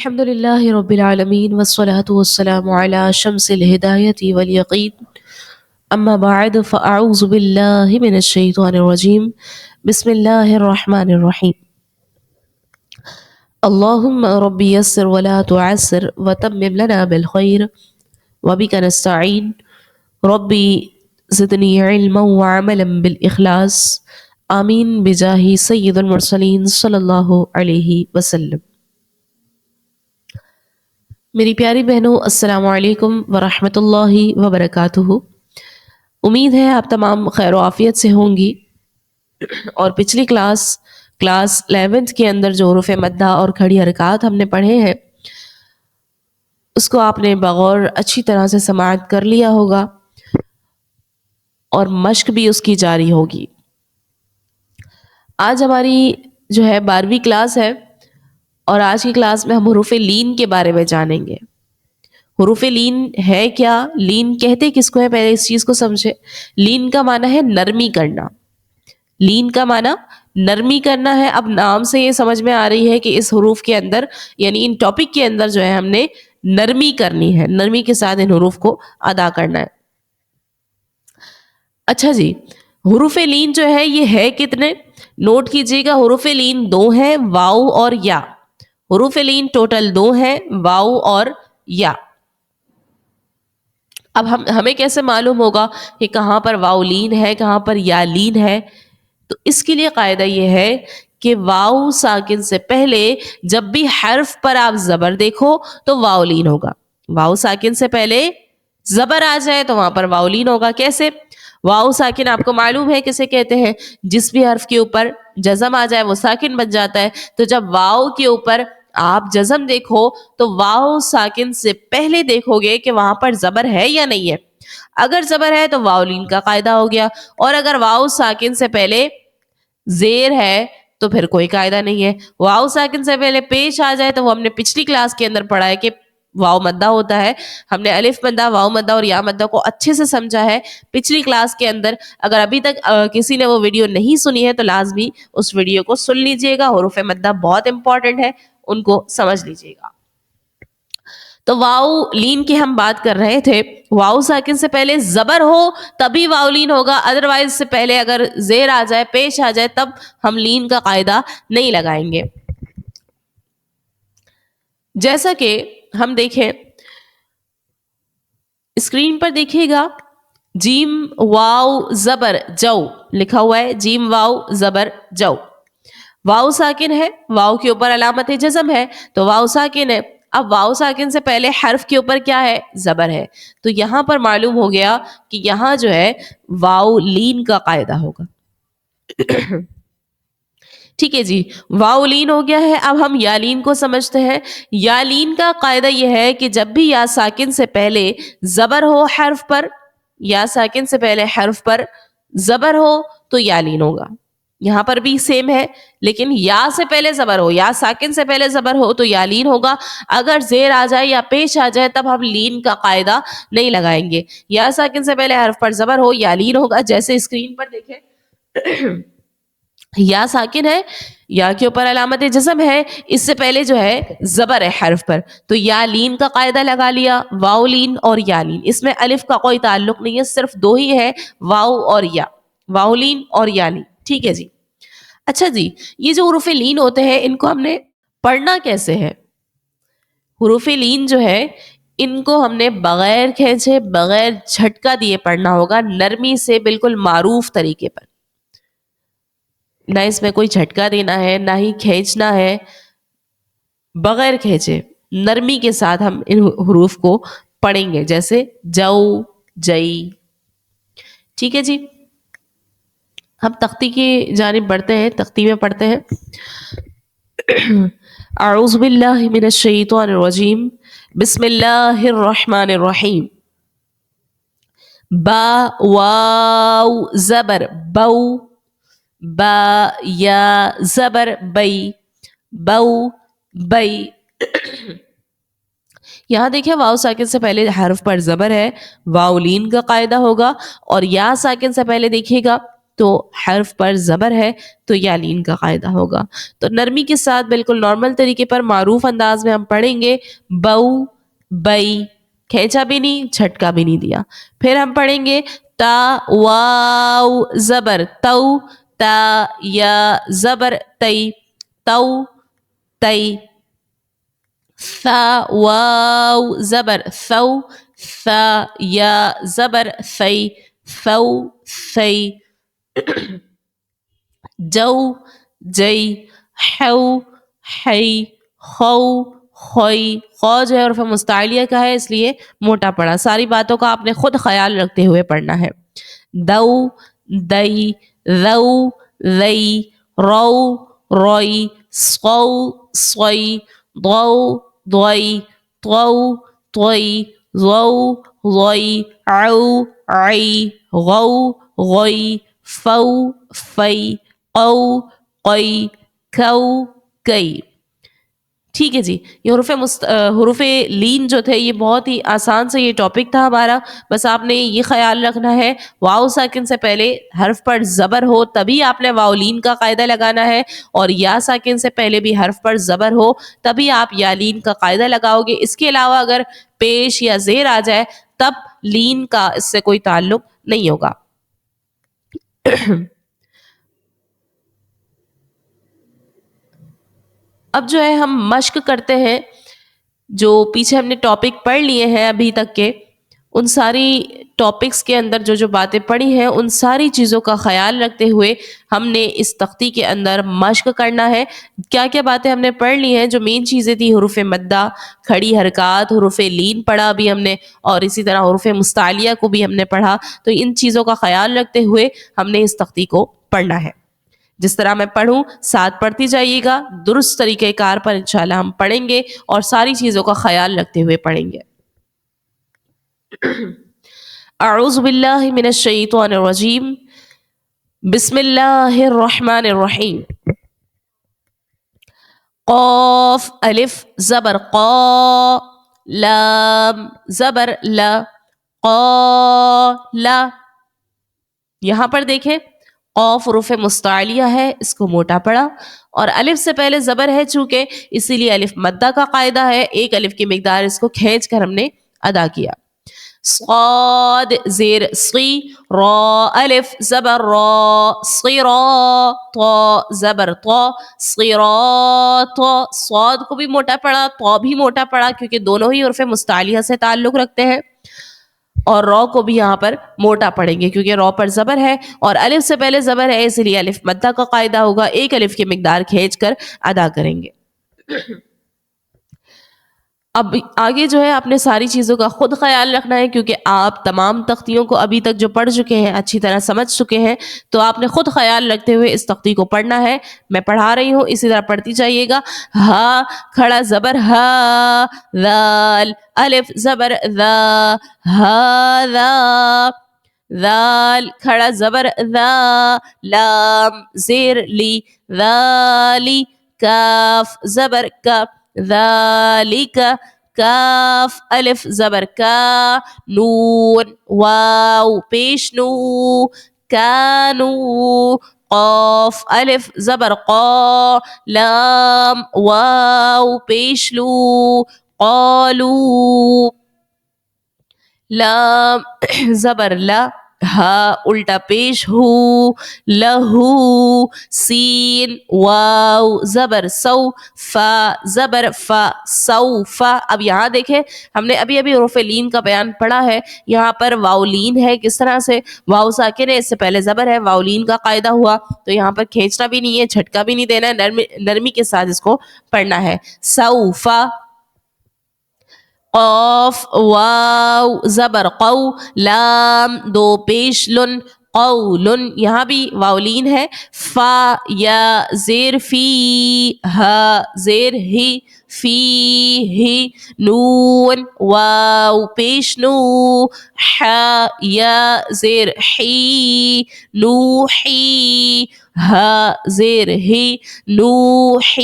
الحمد لله رب العالمين والصلاة والسلام على شمس الهداية واليقين أما بعد فأعوذ بالله من الشيطان الرجيم بسم الله الرحمن الرحيم اللهم رب يسر ولا تعسر وتمم لنا بالخير وبك نستعين ربي زدني علما وعملا بالإخلاص آمين بجاه سيد المرسلين صلی اللہ علیہ وسلم۔ میری پیاری بہنوں، السلام علیکم ورحمۃ اللہ وبرکاتہ۔ امید ہے آپ تمام خیر و عافیت سے ہوں گی، اور پچھلی کلاس 11th کے اندر جو حروف مدہ اور کھڑی حرکات ہم نے پڑھے ہیں اس کو آپ نے بغور اچھی طرح سے سماعت کر لیا ہوگا اور مشق بھی اس کی جاری ہوگی۔ آج ہماری جو ہے 12ویں کلاس ہے، اور آج کی کلاس میں ہم حروف لین کے بارے میں جانیں گے۔ حروف لین ہے کیا؟ لین کہتے کس کو ہے؟ پہلے اس چیز کو سمجھے۔ لین کا معنی ہے نرمی کرنا۔ لین کا معنی نرمی کرنا ہے۔ اب نام سے یہ سمجھ میں آ رہی ہے کہ اس حروف کے اندر، یعنی ان ٹاپک کے اندر جو ہے ہم نے نرمی کرنی ہے، نرمی کے ساتھ ان حروف کو ادا کرنا ہے۔ اچھا جی، حروف لین جو ہے یہ ہے کتنے؟ نوٹ کیجئے گا، حروف لین 2 ہیں، واو اور یا۔ حروف لین ٹوٹل 2 ہیں، واو اور یا۔ اب ہمیں کیسے معلوم ہوگا کہ کہاں پر واو لین ہے، کہاں پر یا لین ہے؟ تو اس کے لیے قاعدہ یہ ہے کہ واو ساکن سے پہلے جب بھی حرف پر آپ زبر دیکھو تو واو لین ہوگا۔ واو ساکن سے پہلے زبر آ جائے تو وہاں پر واو لین ہوگا۔ کیسے؟ واو ساکن آپ کو معلوم ہے کسے کہتے ہیں؟ جس بھی حرف کے اوپر جزم آ جائے وہ ساکن بن جاتا ہے۔ تو جب واو کے اوپر آپ جزم دیکھو تو واو ساکن سے پہلے دیکھو گے کہ وہاں پر زبر ہے یا نہیں ہے۔ اگر زبر ہے تو واو لین کا قاعدہ ہو گیا، اور اگر واو ساکن سے پہلے زیر ہے تو پھر کوئی قاعدہ نہیں ہے۔ واو ساکن سے پہلے پیش آ جائے تو وہ ہم نے پچھلی کلاس کے اندر پڑھا ہے کہ واو مدہ ہوتا ہے۔ ہم نے الف مدہ، واو مدہ اور یا مدہ کو اچھے سے سمجھا ہے پچھلی کلاس کے اندر۔ اگر ابھی تک کسی نے وہ ویڈیو نہیں سنی ہے تو لازمی اس ویڈیو کو سن لیجئے گا۔ حروف مدہ بہت امپورٹنٹ ہے، ان کو سمجھ لیجئے گا۔ تو واو لین کی ہم بات کر رہے تھے۔ واو ساکن سے پہلے زبر ہو تبھی واو لین ہوگا، ادروائز سے پہلے اگر زیر آ جائے، پیش آ جائے، تب ہم لین کا قاعدہ نہیں لگائیں گے۔ جیسا کہ ہم دیکھیں اسکرین پر، دیکھیے گا جیم واو زبر جو لکھا ہوا ہے، جیم واو زبر جو۔ واو ساکن ہے، واو کے اوپر علامت جزم ہے تو واو ساکن ہے۔ اب واو ساکن سے پہلے حرف کے اوپر کیا ہے؟ زبر ہے۔ تو یہاں پر معلوم ہو گیا کہ یہاں جو ہے واو لین کا قاعدہ ہوگا۔ ٹھیک ہے جی، واو لین ہو گیا ہے۔ اب ہم یا لین کو سمجھتے ہیں۔ یا لین کا قاعدہ یہ ہے کہ جب بھی یا ساکن سے پہلے زبر ہو حرف پر، یا ساکن سے پہلے حرف پر زبر ہو تو یا لین ہوگا۔ یہاں پر بھی سیم ہے، لیکن یا سے پہلے زبر ہو، یا ساکن سے پہلے زبر ہو تو یا لین ہوگا۔ اگر زیر آ جائے یا پیش آ جائے تب ہم لین کا قاعدہ نہیں لگائیں گے۔ یا ساکن سے پہلے حرف پر زبر ہو، یا لین ہوگا۔ جیسے اسکرین پر دیکھیں، یا ساکن ہے، یا کے اوپر علامت جزم ہے، اس سے پہلے جو ہے زبر ہے حرف پر، تو یا لین کا قاعدہ لگا لیا۔ واو لین اور یا لین، اس میں الف کا کوئی تعلق نہیں ہے، صرف 2 ہی ہے، واو اور یا، واو لین اور یا لین۔ ٹھیک ہے جی۔ اچھا جی، یہ جو حروف لین ہوتے ہیں ان کو ہم نے پڑھنا کیسے ہے؟ حروف لین جو ہے ان کو ہم نے بغیر کھینچے، بغیر جھٹکا دیے پڑھنا ہوگا، نرمی سے، بالکل معروف طریقے پر۔ نہ اس میں کوئی جھٹکا دینا ہے، نہ ہی کھینچنا ہے، بغیر کھینچے نرمی کے ساتھ ہم ان حروف کو پڑھیں گے، جیسے جو، جئی۔ ٹھیک ہے جی، ہم تختی کی جانب بڑھتے ہیں، تختی میں پڑھتے ہیں۔ اعوذ باللہ من الشیطان الرجیم، بسم اللہ الرحمن الرحیم۔ با واو زبر بو، با یا زبر بئی، بو بئی۔ یہاں دیکھیں واو ساکن سے پہلے حرف پر زبر ہے، واو لین کا قاعدہ ہوگا، اور یا ساکن سے پہلے دیکھیے گا تو حرف پر زبر ہے تو یالین کا قاعدہ ہوگا. تو نرمی کے ساتھ بالکل نارمل طریقے پر معروف انداز میں ہم پڑھیں گے. بو، بئی، کھینچا بھی نہیں جھٹکا بھی نہیں دیا. پھر ہم پڑھیں گے تا واو زبر تو، تا یا زبر تئی، تو تئی. ثا واو زبر ثو، ثا یا زبر ثی، ثو ثی. جو، جئی، حو، حی، خو، خوئی. خو جو ہے عرف مستعلیہ کا ہے اس لیے موٹا پڑا. ساری باتوں کا آپ نے خود خیال رکھتے ہوئے پڑھنا ہے. دو، دئی، رو، رئی، رو، روئی، سو، سوئی، ضو، ضوئی، طو، طوئی، ضو، ضوئی، عو، عئی، غو، غوئی، فو، فئی، قو، قوئی، کھو، کئی. ٹھیک ہے جی. یہ حروف لین جو تھے یہ بہت ہی آسان سے یہ ٹاپک تھا ہمارا. بس آپ نے یہ خیال رکھنا ہے واو ساکن سے پہلے حرف پر زبر ہو تبھی آپ نے واو لین کا قاعدہ لگانا ہے, اور یا ساکن سے پہلے بھی حرف پر زبر ہو تبھی آپ یا لین کا قاعدہ لگاؤ گے. اس کے علاوہ اگر پیش یا زیر آ جائے تب لین کا اس سے کوئی تعلق نہیں ہوگا. اب جو ہے ہم مشق کرتے ہیں, جو پیچھے ہم نے ٹاپک پڑھ لیے ہیں ابھی تک کے, ان ساری ٹاپکس کے اندر جو جو باتیں پڑھی ہیں ان ساری چیزوں کا خیال رکھتے ہوئے ہم نے اس تختی کے اندر مشق کرنا ہے. کیا کیا باتیں ہم نے پڑھ لی ہیں؟ جو مین چیزیں تھیں حروف مدہ, کھڑی حرکات, حروف لین پڑھا ابھی ہم نے, اور اسی طرح حروف مستعلیہ کو بھی ہم نے پڑھا. تو ان چیزوں کا خیال رکھتے ہوئے ہم نے اس تختی کو پڑھنا ہے. جس طرح میں پڑھوں ساتھ پڑھتی جائیے گا, درست طریقہ کار پر انشاءاللہ ہم پڑھیں گے اور ساری چیزوں کا خیال رکھتے ہوئے پڑھیں گے. اعوذ باللہ من الشیطان الرجیم, بسم اللہ الرحمن الرحیم. قاف الف زبر قا, لام زبر لا, قالا. یہاں پر دیکھیں قاف حروف مستعلیہ ہے, اس کو موٹا پڑا, اور الف سے پہلے زبر ہے چونکہ اسی لیے الف مدہ کا قاعدہ ہے, ایک الف کی مقدار اس کو کھینچ کر ہم نے ادا کیا. صاد زیر صی, را الف زبر را, صرا, طا زبر طا, صراط. صاد کو بھی موٹا پڑا, طا بھی موٹا پڑا, کیونکہ دونوں ہی حروف مستعلیہ سے تعلق رکھتے ہیں, اور رو کو بھی یہاں پر موٹا پڑیں گے کیونکہ رو پر زبر ہے اور الف سے پہلے زبر ہے, اس لیے الف مدہ کا قاعدہ ہوگا, ایک الف کی مقدار کھینچ کر ادا کریں گے. اب آگے جو ہے آپ نے ساری چیزوں کا خود خیال رکھنا ہے, کیونکہ آپ تمام تختیوں کو ابھی تک جو پڑھ چکے ہیں اچھی طرح سمجھ چکے ہیں, تو آپ نے خود خیال رکھتے ہوئے اس تختی کو پڑھنا ہے. میں پڑھا رہی ہوں, اسی طرح پڑھتی جائیے گا. ہا کھڑا زبر ہا, ذال الف زبر ذا, ہاذا. ذال کھڑا زبر ذا, لام زیر لی, ذالی. کاف زبر کا, ذالک. کاف الف زبر کا, نون واو پیش نو, کانو. قاف الف زبر قا, لام واو پیش لو, قالو. لام زبر لا, ہا الٹا پیش ہو, لہو. سین واو زبر سو, فا زبر فا, سوفا. اب یہاں دیکھیں ہم نے ابھی ابھی حروف لین کا بیان پڑھا ہے, یہاں پر واو لین ہے کس طرح سے, واو ساکن ہے, اس سے پہلے زبر ہے, واو لین کا قاعدہ ہوا, تو یہاں پر کھینچنا بھی نہیں ہے, جھٹکا بھی نہیں دینا ہے, نرمی کے ساتھ اس کو پڑھنا ہے. سوفا. قاف واو زبر قو, لام دو پیش لن, قولن. یہاں بھی واولین ہے. فا یا زیر فی, ہا زیر ہی, فی ہی. نون واو پیش نو, حا یا زیر حی, نوحی. ہا زیر ہی, نوحی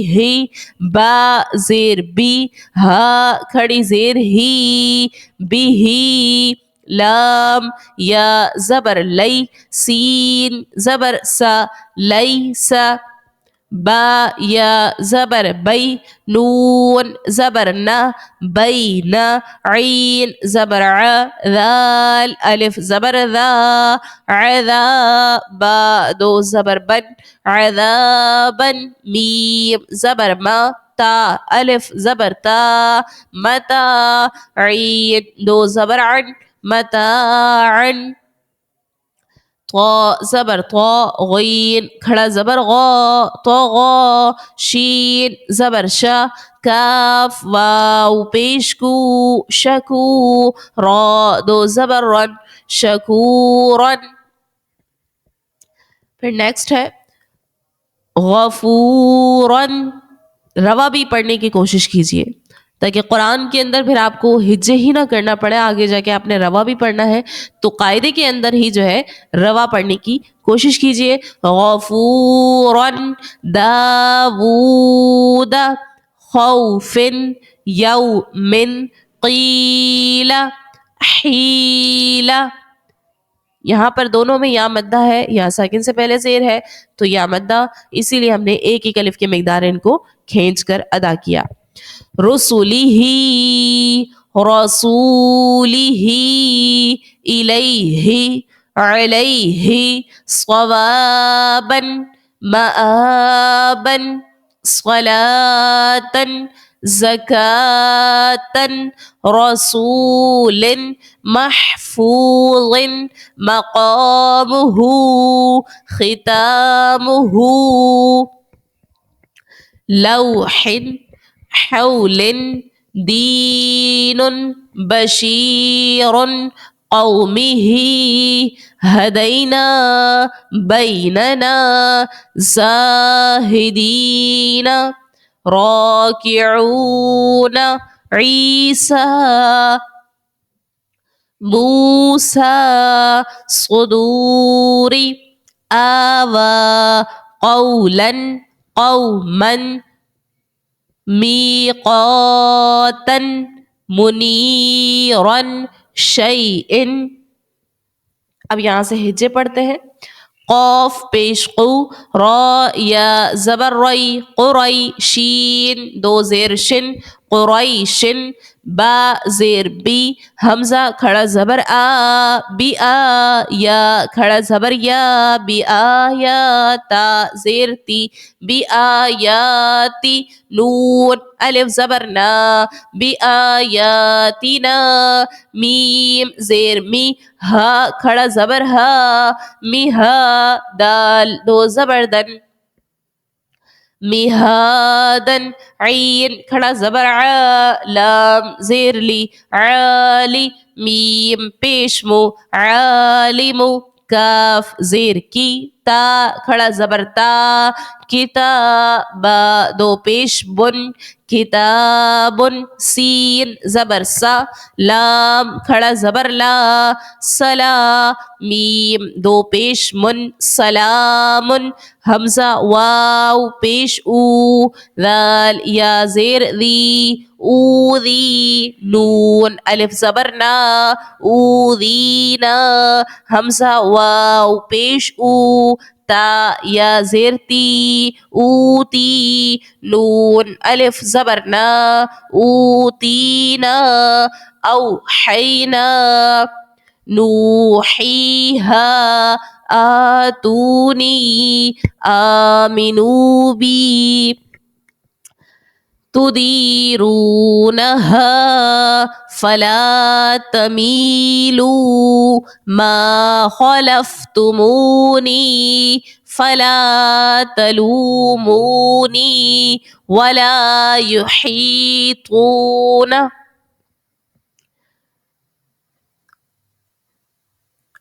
ہی. با زیر بی, ہا کھڑی زیر ہی, بھی ہی. لام یا زبر لی سین زبر سا لیس با یا زبر بی نون زبر نا بین عین زبر ع ذال الف زبر ذا عذا با دو زبر بن عذابا میم زبر ما تا الف زبر تا متا عین دو زبر عن متاعا طا زبر طا غین کھڑا زبر غا طغا شین زبر شا کاف واو پیش کو شکو را دو زبر رن شکورن. پھر نیکسٹ ہے غفورن. روا بھی پڑھنے کی کوشش کیجیے تاکہ قرآن کے اندر پھر آپ کو ہجے ہی نہ کرنا پڑے. آگے جا کے آپ نے روا بھی پڑھنا ہے تو قاعدے کے اندر ہی جو ہے روا پڑھنے کی کوشش کیجیے. غفورن داوود خوف یوم قیل حیل. یہاں پر دونوں میں یا مدہ ہے یا ساکن سے پہلے زیر ہے تو یا مدہ، اسی لیے ہم نے ایک ایک الف کی مقدار ان کو کھینچ کر ادا کیا. رسولی رسولی الیہ علیہ صوابا مآبا صلاة زکاة رسول محفوظ مقامه ختامه لوح حول دین بشیر قومه ہدینا بیننا زاہدین راکعون عیسیٰ موسیٰ صدور آوى قولا قوما میقاتا منیرا شیء. اب یہاں سے ہجے پڑھتے ہیں. قاف پیش قو را یا زبر ری قری شین دو زیر شن قریشن با زیر بی حمزہ کھڑا زبر آ بی آ یا کھڑا زبر یا بی آیا تا زیر تی بی آیاتی نون الف زبر نا بی آیاتنا میم زیر می ہا کھڑا زبر ہا می ہا دال دو زبر دن میہادن عین کھڑا زبر ع لام زیر لی عالی میم پیش مو عالم کاف زیر کی تا کھڑا زبر تا کتاب دو پیش بن کتاب سین زبر سا لام کھڑا زبر لا سلا میم دو پیش من سلام حمزہ واو پیش او ذال یا زیر ذی اوذی نون الف زبر نا اوذینا حمزہ واو پیش او تا یا زیر تی اوتی نون الف زبر نا اوتینا اوحینا نوحیہا آتونی آمنوا بی تدیرونہا فلا تمیلوا ما خلفتمونی فلا تلومونی ولا یحیطون.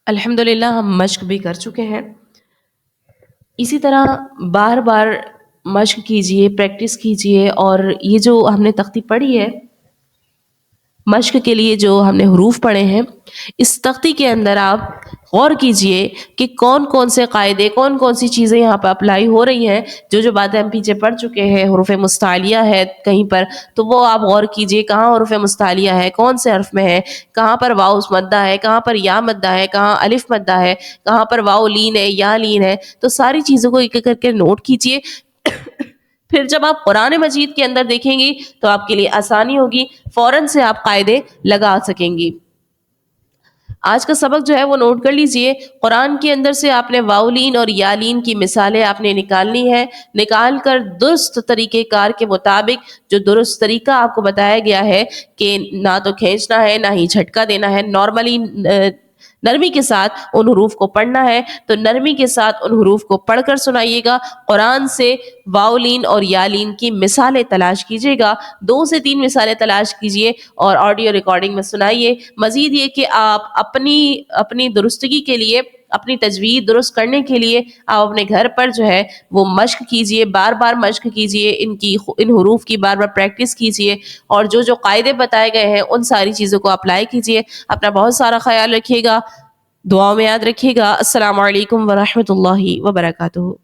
الحمدللہ ہم مشق بھی کر چکے ہیں. اسی طرح بار بار مشق کیجئے، پریکٹس کیجئے، اور یہ جو ہم نے تختی پڑھی ہے مشق کے لیے جو ہم نے حروف پڑھے ہیں، اس تختی کے اندر آپ غور کیجئے کہ کون کون سے قاعدے، کون کون سی چیزیں یہاں پہ اپلائی ہو رہی ہیں. جو باتیں ہم پیچھے پڑھ چکے ہیں، حروف مستعلیہ ہے کہیں پر، تو وہ آپ غور کیجئے کہاں حروف مستعلیہ ہے، کون سے حرف میں ہے، کہاں پر واؤ مدہ ہے، کہاں پر یا مدہ ہے، کہاں الف مدہ ہے، کہاں پر واؤ لین ہے، یا لین ہے. تو ساری چیزوں کو ایک ایک کر کے نوٹ کیجئے. پھر جب آپ قرآن مجید کے اندر دیکھیں گی تو آپ کے لیے آسانی ہوگی، فوراً سے آپ قاعدے لگا سکیں گی. آج کا سبق جو ہے وہ نوٹ کر لیجئے. قرآن کے اندر سے آپ نے واؤلین اور یالین کی مثالیں آپ نے نکالنی ہے. نکال کر درست طریقہ کار کے مطابق، جو درست طریقہ آپ کو بتایا گیا ہے کہ نہ تو کھینچنا ہے نہ ہی جھٹکا دینا ہے، نارملی نرمی کے ساتھ ان حروف کو پڑھنا ہے، تو نرمی کے ساتھ ان حروف کو پڑھ کر سنائیے گا. قرآن سے واؤلین اور یالین کی مثالیں تلاش کیجیے گا، 2 سے 3 مثالیں تلاش کیجیے اور آڈیو ریکارڈنگ میں سنائیے. مزید یہ کہ آپ اپنی درستگی کے لیے، اپنی تجوید درست کرنے کے لیے آپ اپنے گھر پر جو ہے وہ مشق کیجئے، بار بار مشق کیجئے، ان حروف کی بار بار پریکٹس کیجئے، اور جو قاعدے بتائے گئے ہیں ان ساری چیزوں کو اپلائی کیجئے. اپنا بہت سارا خیال رکھیے گا، دعاؤں میں یاد رکھیے گا. السلام علیکم ورحمۃ اللہ وبرکاتہ.